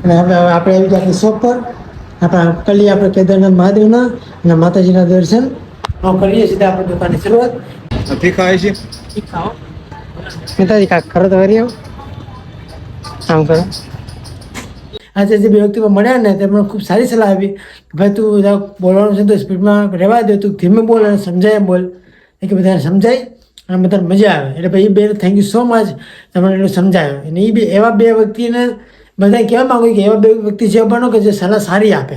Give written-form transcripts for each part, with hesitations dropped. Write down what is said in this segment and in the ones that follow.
અને હવે આપણે આવી ગયા શોપ પર આપણે કરીએ આપણે કેદારનાથ મહાદેવના અને માતાજીના દર્શન કરીએ સીધા આપણે દુકાનની શરૂઆત નથી ખાય છે નેતાજી કાંક ખરો તો વરી આમ કરો. આજે જે બે વ્યક્તિઓ મળ્યા ને તેમણે ખૂબ સારી સલાહ આપી કે ભાઈ તું બોલવાનું છે તો સ્પીડમાં રહેવા દે, તું ધીમે બોલ અને સમજાય બોલ કે બધાને સમજાય અને બધાને મજા આવે. એટલે ભાઈ એ બે થેન્ક યુ સો મચ તમને એટલું સમજાયો. અને એ બે એવા બે વ્યક્તિને બધા કહેવા માંગુ કે એવા બે વ્યક્તિ જે બનો કે જે સલાહ સારી આપે.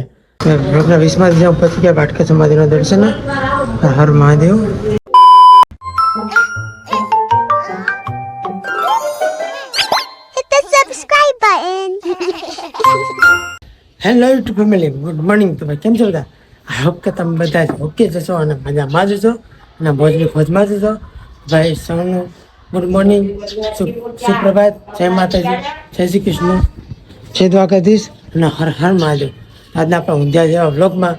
બ્લોગના 20 જ્યાં પછી ગયા ભાટકા સમાધિના દર્શન. Har Mahadev. Hello YouTube family, good morning. તો ભાઈ કેમ છો બધા? આઈ હોપ કે તમે બધા ઓકે જશો અને મજામાં જશો અને મોજની ખોજમાં જશો. ભાઈ સૌનું ગુડ મોર્નિંગ, સુપ્રભાત, જય માતાજી, જય શ્રી કૃષ્ણ, જય દ્વારકાધીશ અને હર હર મહાદેવ. આજના આપણા ઊંઝા જેવા વ્લોગમાં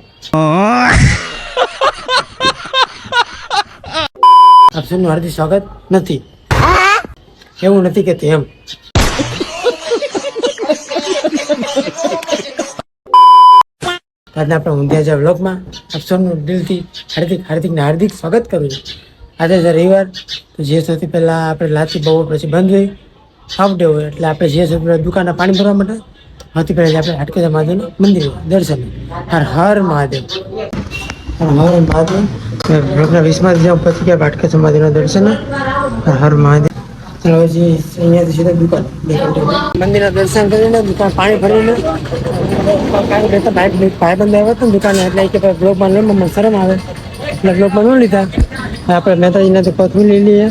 આપ સૌનું હાર્દિક સ્વાગત નથી. એવું નથી કહેતી એમ. આજના આપણા ઊંઝા જેવા વ્લોગમાં આપ સૌનું દિલથી હાર્દિક સ્વાગત કરું છું. આજે છે રવિવાર, તો જે સૌથી પહેલાં આપણે લાચી બહુ પછી બંધ હોય, હાફ ડે હોય, એટલે આપણે જે સૌથી પહેલાં દુકાનના પાણી ભરવા માટે સૌથી પહેલાં આપણે હાટકેજા મહાદેવનું મંદિર દર્શન. હર હર મહાદેવ, હર હર મહાદેવ. બ્લોગના 20 જ્યાં પછી ગયા ભાટકા સમાધિના દર્શન. હર હર મહાદેવ. ચાલો પછી અહીંયાથી સીધા દુકાન મંદિરના દર્શન કરીને દુકાન પાણી ભરીને ભાઈ બંધ આવ્યા હતા ને દુકાને, એટલે કે બ્લોગમાં લેવામાં શરમ આવે એટલે બ્લોગમાં ન લીધા. આપણે મહેતાજીના કોથમી લઈ લઈએ,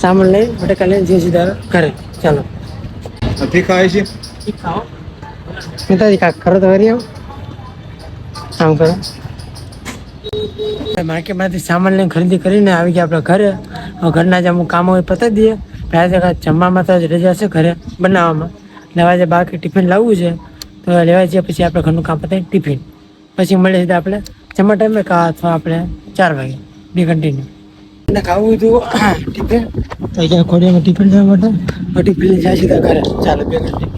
સામાન લઈ બટેકા લઈને જે સીધા ઘરે. ચાલો નથી ખાય છે મહેતાજી કાંક ખરો તો વરી આમ કરો. માર્કેટમાંથી સામાન લઈને ખરીદી કરીને આવી ગયા આપણે ઘરે. ઘરના જે અમુક કામો હોય પતાવી દઈએ. આજે જમવામાં તો રજા છે ઘરે બનાવવામાં, લેવા જે બાકી ટિફિન લાવવું છે તો લેવા જઈએ. પછી આપણે ઘરનું કામ પતાવી ટિફિન પછી મળીએ સીધા આપણે જમવા ટાઈમે કા અથવા આપણે 4 વાગે બી કન્ટિન્યુ ખાવું હતું ટિફિન. તો અહીંયા ખોડિયામાં ટિફિન લેવા માટે ટિફિન જાય સીધા ઘરે. ચાલો બે કન્ટિન્યુ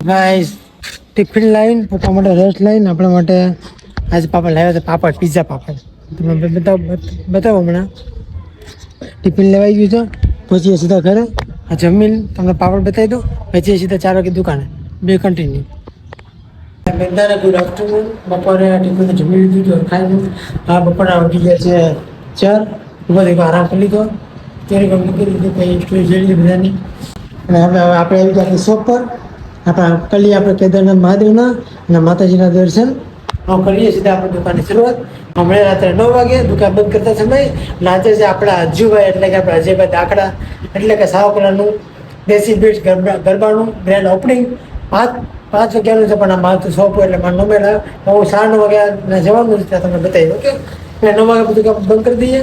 ભાઈ ટિફિન લાવીને પપ્પા માટે રસ લાવીને આપણા માટે આજે પાપડ લાવ્યા હતા, પાપડ પિઝા પાપડ. તમે બતાવો હમણાં ટિફિન લેવાઈ ગયું છે. પહોંચીએ સીધા ઘરે, જમીન તમને પાપડ બતાવી દો, પછી સીધા 4 વાગે દુકાને બે કન્ટિન્યુ. બધાને ગુડ આફ્ટરનૂન. બપોરે ટિફિન જમી લીધું હતું, ખાઈ લીધું. હા બપોરના વાગી ગયા છે 4. ઉભા આરામ કરી લીધો, ત્યારે મૂકી લીધું, પછી સ્ટોરી જોઈ લીધી બધાની. અને હવે આપણે આવી ગયા શોપ પર આપણે કરીએ આપણે કેદારનાથ મહાદેવના અને માતાજીના દર્શન કરીએ સીધા આપણે દુકાનની શરૂઆત. હમણાં રાત્રે 9 વાગે દુકાન બંધ કરતા સમય નાચે છે આપણા અજ્જુભાઈ, એટલે કે આપણા અજયભાઈ દાખલા, એટલે કે સાવ કલરનું દેશી બીટ્સ ગરબાનું ગ્રેન્ડ ઓપનિંગ 5 વાગ્યાનું છે. પણ આ મારું શોપ એટલે મારે 9 હું 9:30 વાગ્યા જવાનું છે, ત્યાં તમને બતાવી. ઓકે, એટલે 9 વાગે બધું બંધ કરી દઈએ,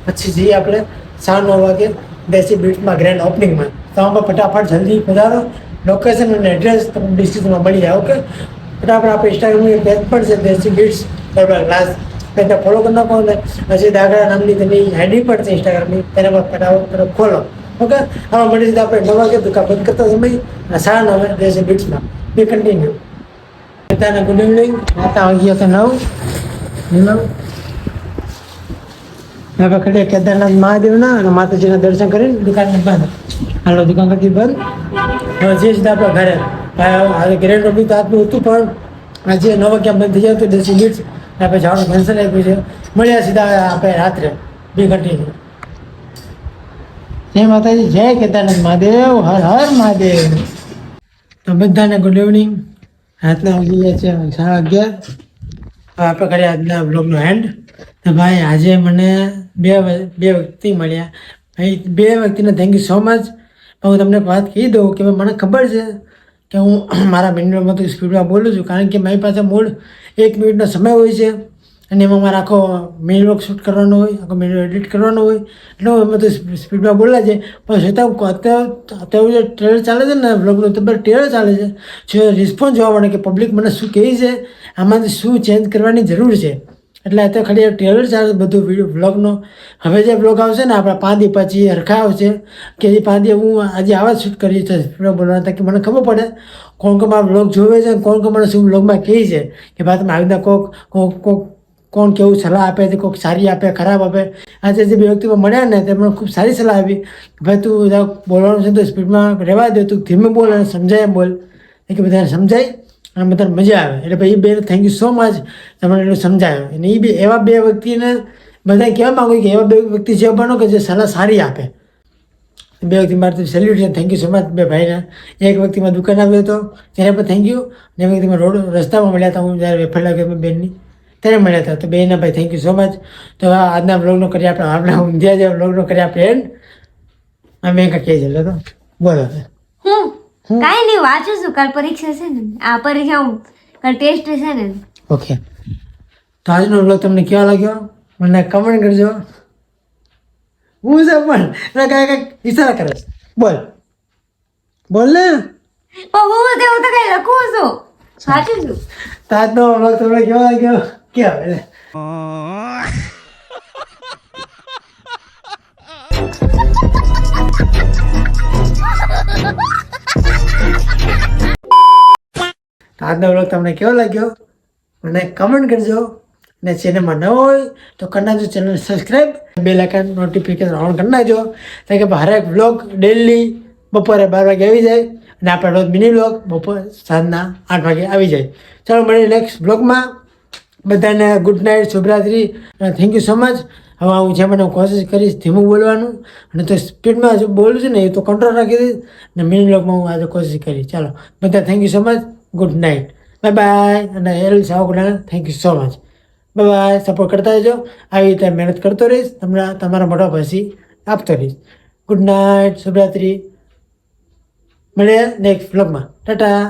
પછી જઈએ આપણે 9:30 વાગે દેશી બીટ્સમાં ગ્રેન્ડ ઓપનિંગમાં. તો આમાં ફટાફટ જલ્દી પધારો. લોકેશન અને એડ્રેસ તમને ડિસ્ક્રિપ્શનમાં મળી જાય. ઓકે, ફટાફટ આપણે ઇન્સ્ટાગ્રામની પેજ પણ છે દેશી બીટ્સ ગરબા ક્લાસ, ત્યાં ફોલો કરી નાખો. અને હજી દાખલા નામની તેની આઈડી પણ છે ઇન્સ્ટાગ્રામની, તેના પર ફટાફટ ફોલો. ઓકે, હવે મળી જતા આપણે 9 વાગે દુકાન બંધ કરતા સમય 9:30 દેશી બીટ્સમાં બે કન્ટિન્યુ. બધાને ગુડ ઇવનિંગ. રાતા વાગી ગયા 9. હવે કરીએ કેદારનાથ મહાદેવના અને માતાજીના દર્શન કરીને દુકાન બંધ. હાલો દુકાન કરતી બંધ. હવે જે સીધા આપણે ઘરે. આજે ગ્રેન્ડ ઓપનિંગ તો આજનું હતું, પણ આજે 9 વાગ્યા બંધ થઈ જાય તો દેશી બીટ્સ આપણે જવાનું કેન્સલ આવી ગયું છે. મળ્યા સીધા આપણે રાત્રે બે કન્ટિન્યુ. જય માતાજી, જય કેદારનાથ મહાદેવ, હર હર મહાદેવ. તો બધાને ગુડ ઇવનિંગ. રાતના વાગી ગયા છે 11:30. આપણે કરીએ આજના બ્લોગનો એન્ડ. તો ભાઈ આજે મને બે વ્યક્તિ મળ્યા. ભાઈ બે વ્યક્તિને થેન્ક યુ સો મચ. હું તમને વાત કહી દઉં કે મને ખબર છે કે હું મારા મિનિટમાં તો સ્પીડમાં બોલું છું, કારણ કે મારી પાસે મૂળ 1 મિનિટનો સમય હોય છે અને એમાં મારે આખો મિની વ્લોગ શૂટ કરવાનો હોય, આખો મિની એડિટ કરવાનો હોય, એટલે એમાં તો સ્પીડમાં બોલા છે. પણ છતાં અત્યારે જે ટ્રેલર ચાલે છે ને વ્લોગનું, તો ટ્રેલર ચાલે છે, જો રિસ્પોન્સ જોવા મળે કે પબ્લિક મને શું કહે છે, આમાંથી શું ચેન્જ કરવાની જરૂર છે. એટલે અત્યારે ખાલી ટ્રેલર ચાલે બધું વિડીયો બ્લોગનો. હવે જે બ્લોગ આવશે ને આપણા 5 દી પછી હરખા આવશે કે એ 5 દી હું આજે આવા શૂટ કરી છે બોલવાના તાકી મને ખબર પડે કોણ કોણ મારા બ્લોગ જોવે છે કોણ કોણ મને શું બ્લોગમાં કહે છે કે ભાઈ તમે આવી રીતના કોણ કેવું સલાહ આપે છે કોઈક સારી આપે ખરાબ આપે. આજે જે બે વ્યક્તિઓ મળ્યા ને તેમને ખૂબ સારી સલાહ આપી ભાઈ તું બોલવાનું છે તો સ્પીડમાં રહેવા દે તું ધીમે બોલ અને સમજાય એમ બોલ કે બધાને સમજાય અને બધાને મજા આવે. એટલે ભાઈ એ બે થેન્ક યુ સો મચ તમને એટલું સમજાયો. અને એ બી એવા બે વ્યક્તિને બધા કહેવા માગું કે એવા બે વ્યક્તિ જે બનો કે જે સલાહ સારી આપે. બે વ્યક્તિ મારે સેલ્યુટ છે થેન્ક યુ સો મચ બે ભાઈને. એક વ્યક્તિમાં દુકાન આવ્યો હતો ત્યારે પણ થેન્ક યુ. અને એક વ્યક્તિમાં રસ્તામાં મળ્યા હતા હું જ્યારે વેફર લાગ્યો બેનની ત્યારે મળ્યા હતા. તો બેના ભાઈ થેન્ક યુ સો મચ. તો આજના બ્લોગનો કરીએ આપણે આપણા ઊંધિયા જેવા બ્લોગનો કરીએ આપણે એન્ડ. અમે કહી છે તો બોલો. કાંઈ નહીં વાંચું છું કાલ પરીક્ષા છે ને આ પરીક્ષા કાલ ટેસ્ટ છે ને. ઓકે તો આજનો બ્લોગ તમને કેવો લાગ્યો મને કમેન્ટ કરજો. હું છે પણ કાંઈક ઈશારા કરે છે. બોલ બોલ ને. પણ હું તેવું તો કઈ લખું છું વાંચું છું. તો આજનો બ્લોગ તમને કેવો લાગ્યો કેવો એટલે આજનો બ્લોગ તમને કેવો લાગ્યો મને કમેન્ટ કરજો. અને ચેનલમાં ન હોય તો કરી નાખજો channel subscribe bell icon notification on કરી નાખજો કારણ કે હરેક બ્લોગ ડેલી બપોરે 12 વાગે આવી જાય અને આપણે રોજ મિની બ્લોગ બપોર સાંજના 8 વાગે આવી જાય. ચાલો મળીએ નેક્સ્ટ બ્લોગમાં. બધાને ગુડ નાઇટ શુભરાત્રિ અને થેન્ક યુ સો મચ. હવે હું જે મને કોશિશ કરીશ ધીમું બોલવાનું અને તો સ્પીડમાં જો બોલું છું ને એ તો કંટ્રોલ રાખી દઈશ અને મિની બ્લોગમાં હું આજે કોશિશ કરીશ. ચાલો બધા thank you so much. Good night bye bye. અને એલ સાવકુડાને thank you so much. Bye bye. Support કરતા રહેજો. આવી રીતે મહેનત કરતો રહીશ તમને તમારા મોટા પછી આપતો રહીશ. ગુડ નાઇટ શુભરાત્રિ. મળીએ નેક્સ્ટ બ્લોગમાં. ટાટા.